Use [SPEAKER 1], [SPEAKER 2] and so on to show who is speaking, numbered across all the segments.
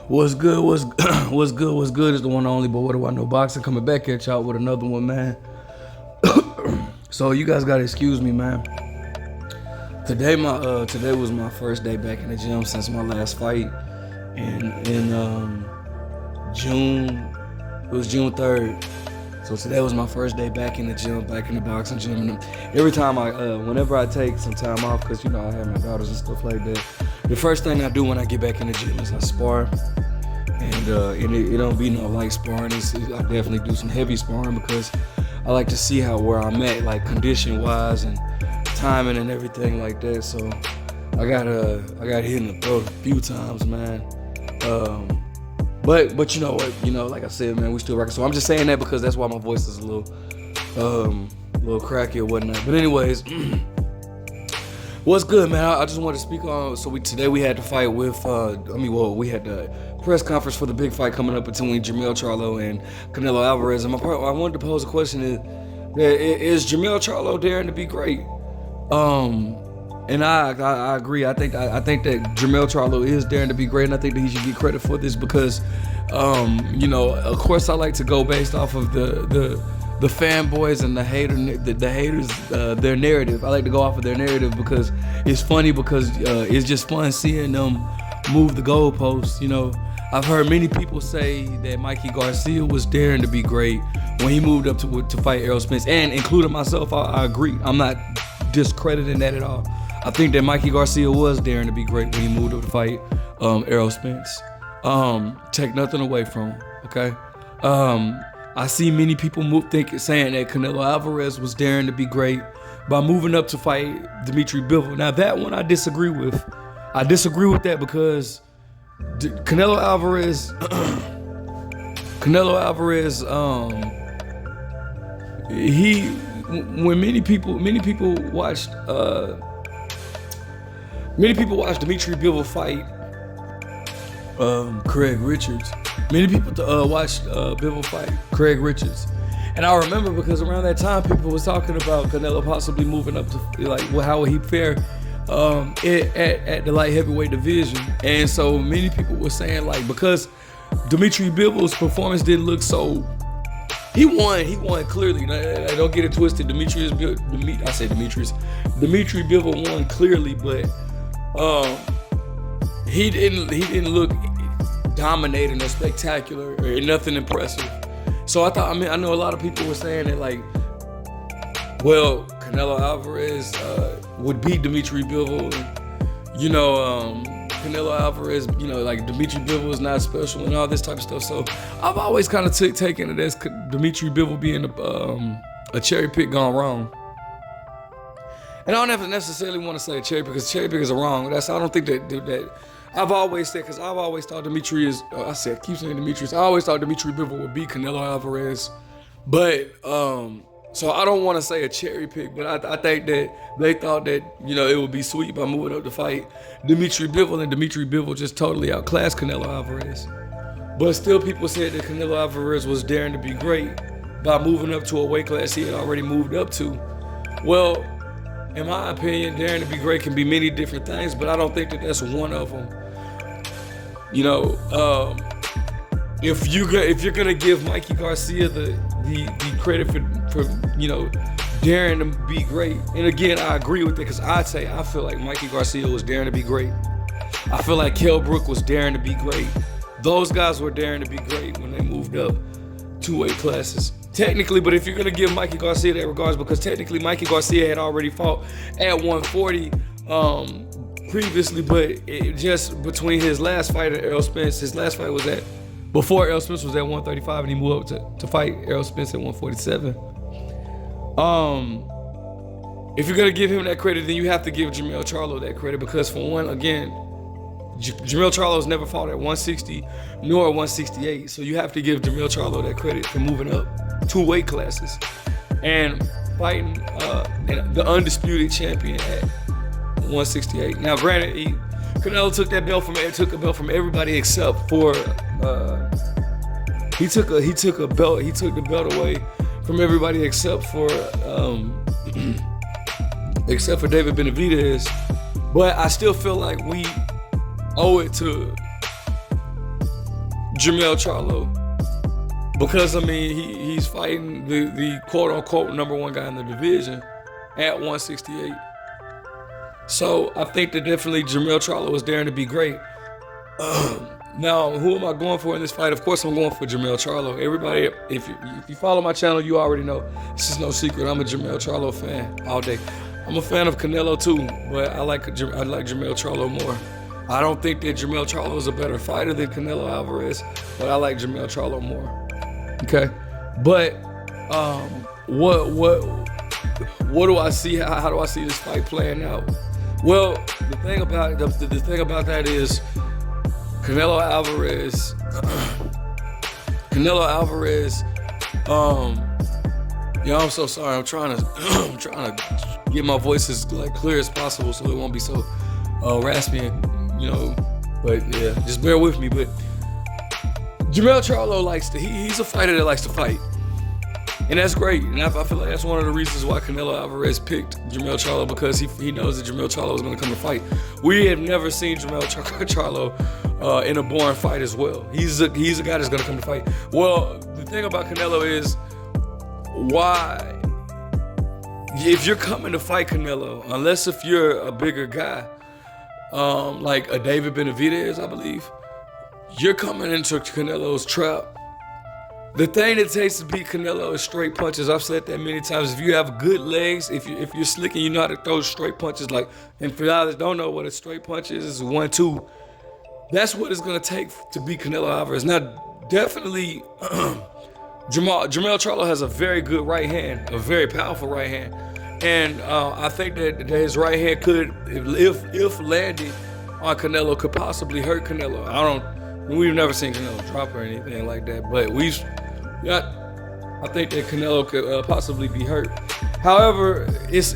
[SPEAKER 1] What's good? What's what's good? What's good is the one and only. But what do I know? Boxing coming back at y'all with another one, man. So you guys gotta excuse me, man. Today was my first day back in the gym since my last fight in June. It was June 3rd. So today was my first day back in the gym, back in the boxing gym. And every time whenever I take some time off, because you know I have my daughters and stuff like that, the first thing I do when I get back in the gym is I spar. And it don't be no light sparring. I definitely do some heavy sparring because I like to see where I'm at, like condition wise and timing and everything like that. So I got hit in the throat a few times, man. But you know what? You know, like I said, man, we still rocking. So I'm just saying that because that's why my voice is a little cracky or whatnot. But anyways, what's good, man? I just wanted to speak on. So today we had to fight with. We had the press conference for the big fight coming up between Jermell Charlo and Canelo Alvarez. And I wanted to pose a question: Is Jermell Charlo daring to be great? And I agree. I think that Jermell Charlo is daring to be great, and I think that he should get credit for this because, you know, of course I like to go based off of the fanboys and the haters, their narrative. I like to go off of their narrative because it's funny because it's just fun seeing them move the goalposts. You know, I've heard many people say that Mikey Garcia was daring to be great when he moved up to fight Errol Spence, and including myself, I agree. I'm not discrediting that at all. I think that Mikey Garcia was daring to be great when he moved up to fight Errol Spence. Take nothing away from him, okay? I see many people saying that Canelo Alvarez was daring to be great by moving up to fight Dimitri Bivol. Now that one I disagree with. I disagree with that because Canelo Alvarez, when many people watched Dimitri Bivol fight Craig Richards. Many people watched Bivol fight Craig Richards, and I remember because around that time people was talking about Canelo possibly moving up to how would he fare at the light heavyweight division, and so many people were saying like because Dimitri Bivol's performance didn't look so. He won clearly. Don't get it twisted. Dimitri Bivol won clearly, but he didn't look dominating or spectacular or nothing impressive. So I know a lot of people were saying that like, well, Canelo Alvarez would beat Dimitri Bivol, and, you know, Canelo Alvarez, you know, like Dimitri Bivol is not special and all this type of stuff. So I've always kind of taken it as Dimitri Bivol being a cherry pick gone wrong. And I don't necessarily want to say a cherry pick because cherry pickers are wrong. I don't think that I've always said, because I've always thought Dimitri Bivol would beat Canelo Alvarez. But so I don't want to say a cherry pick, but I think that they thought that, you know, it would be sweet by moving up to fight Dimitri Bivol, and Dimitri Bivol just totally outclassed Canelo Alvarez. But still people said that Canelo Alvarez was daring to be great by moving up to a weight class he had already moved up to. Well, in my opinion, daring to be great can be many different things, but I don't think that that's one of them. You know, if you're gonna give Mikey Garcia the credit for you know daring to be great, and again I agree with it because I feel like Mikey Garcia was daring to be great. I feel like Kell Brook was daring to be great. Those guys were daring to be great when they moved up 2 weight classes. Technically, but if you're gonna give Mikey Garcia that regards, because technically Mikey Garcia had already fought at 140 previously, but it just between his last fight and Errol Spence, his last fight was before Errol Spence was at 135 and he moved up to fight Errol Spence at 147. If you're gonna give him that credit, then you have to give Jermell Charlo that credit because for one, again, Jermell Charlo's never fought at 160 nor 168, so you have to give Jermell Charlo that credit for moving up 2 weight classes and fighting the undisputed champion at 168. Now, granted, Canelo took a belt from everybody except for he took the belt away from everybody except for David Benavidez. But I still feel like we owe it to Jermell Charlo. Because, I mean, he's fighting the quote-unquote #1 guy in the division at 168. So I think that definitely Jermell Charlo is daring to be great. Now, who am I going for in this fight? Of course, I'm going for Jermell Charlo. Everybody, if you follow my channel, you already know. This is no secret. I'm a Jermell Charlo fan all day. I'm a fan of Canelo too, but I like Jermell Charlo more. I don't think that Jermell Charlo is a better fighter than Canelo Alvarez, but I like Jermell Charlo more. Okay, but what do I see? How do I see this fight playing out? Well, the thing about that is Canelo Alvarez. Yeah, I'm so sorry. I'm trying to get my voice as like clear as possible so it won't be so raspy, and, But yeah, just bear with me. But Jermell Charlo he's a fighter that likes to fight. And that's great. And I feel like that's one of the reasons why Canelo Alvarez picked Jermell Charlo, because he knows that Jermell Charlo is going to come to fight. We have never seen Jermell Charlo in a boring fight as well. He's a guy that's going to come to fight. Well, the thing about Canelo is why, if you're coming to fight Canelo, unless if you're a bigger guy, like a David Benavidez, I believe, you're coming into Canelo's trap. The thing it takes to beat Canelo is straight punches. I've said that many times. If you have good legs, if you're slick and you know how to throw straight punches, and for y'all that don't know what a straight punch is 1-2. That's what it's gonna take to beat Canelo Alvarez. Now, definitely, Jermell Charlo has a very good right hand, a very powerful right hand, and I think that his right hand could, if landed on Canelo, could possibly hurt Canelo. We've never seen Canelo drop or anything like that, but I think that Canelo could possibly be hurt. However, it's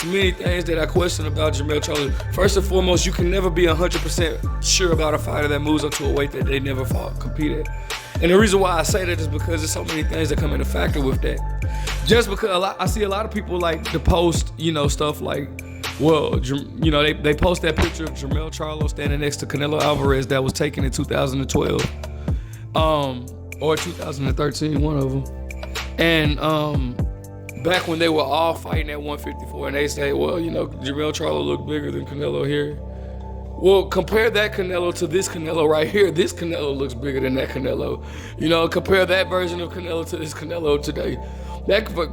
[SPEAKER 1] many things that I question about Jermell Charlo. First and foremost, you can never be 100% sure about a fighter that moves up to a weight that they never competed. And the reason why I say that is because there's so many things that come into factor with that. Just because I see a lot of people like to post, stuff like, well, they post that picture of Jermell Charlo standing next to Canelo Alvarez that was taken in 2012, or 2013, one of them. And back when they were all fighting at 154, and they say, well, Jermell Charlo looked bigger than Canelo here. Well, compare that Canelo to this Canelo right here. This Canelo looks bigger than that Canelo. Compare that version of Canelo to this Canelo today.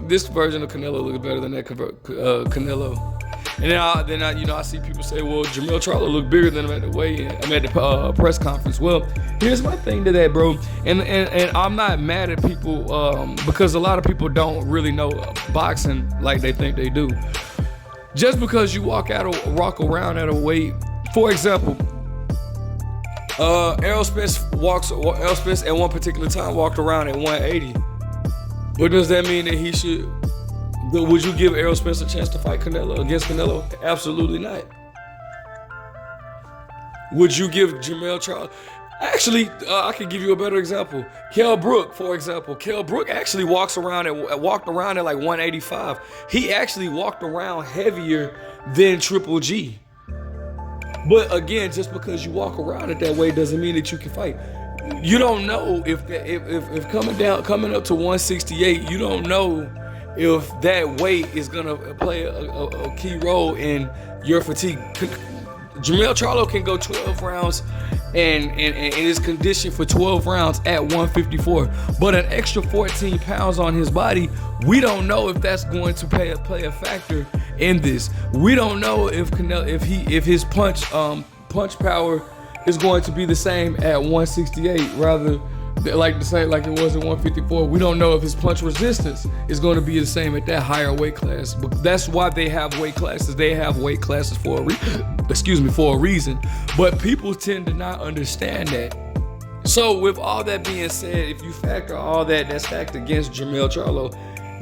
[SPEAKER 1] This version of Canelo looks better than that Canelo. And then I see people say, well, Jermell Charlo looked bigger than him at the weigh-in. I'm at the press conference. Well, here's my thing to that, bro. And I'm not mad at people because a lot of people don't really know boxing like they think they do. Just because you walk around at a weight, for example, Errol Spence at one particular time walked around at 180. But does that mean that he should? Would you give Errol Spence a chance to fight Canelo against Canelo? Absolutely not. Would you give Jermell Charlo? Actually, I could give you a better example. Kell Brook, for example. Kell Brook actually walked around at like 185. He actually walked around heavier than Triple G. But again, just because you walk around it that way doesn't mean that you can fight. You don't know if coming up to 168, you don't know if that weight is gonna play a key role in your fatigue. Jermell Charlo can go 12 rounds and is conditioned for 12 rounds at 154, but an extra 14 pounds on his body, we don't know if that's going to play a factor in this. We don't know if his punch power is going to be the same at 168 rather like the same like it was at 154. We don't know if his punch resistance is going to be the same at that higher weight class. But that's why they have weight classes. They have weight classes for a reason. But people tend to not understand that. So with all that being said, if you factor all that's stacked against Jermell Charlo,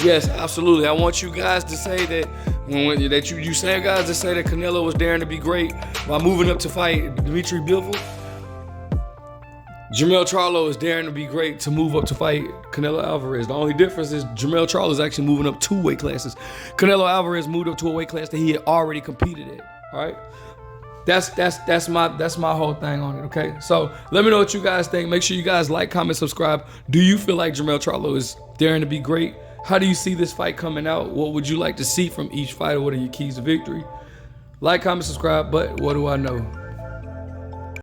[SPEAKER 1] yes, absolutely. I want you guys to say that you same guys that say that Canelo was daring to be great by moving up to fight Dimitri Bivol. Jermell Charlo is daring to be great to move up to fight Canelo Alvarez. The only difference is Jermell Charlo is actually moving up 2 weight classes. Canelo Alvarez moved up to a weight class that he had already competed at. All right. That's my whole thing on it, okay? So let me know what you guys think. Make sure you guys like, comment, subscribe. Do you feel like Jermell Charlo is daring to be great? How do you see this fight coming out? What would you like to see from each fighter? What are your keys to victory? Like, comment, subscribe, but what do I know?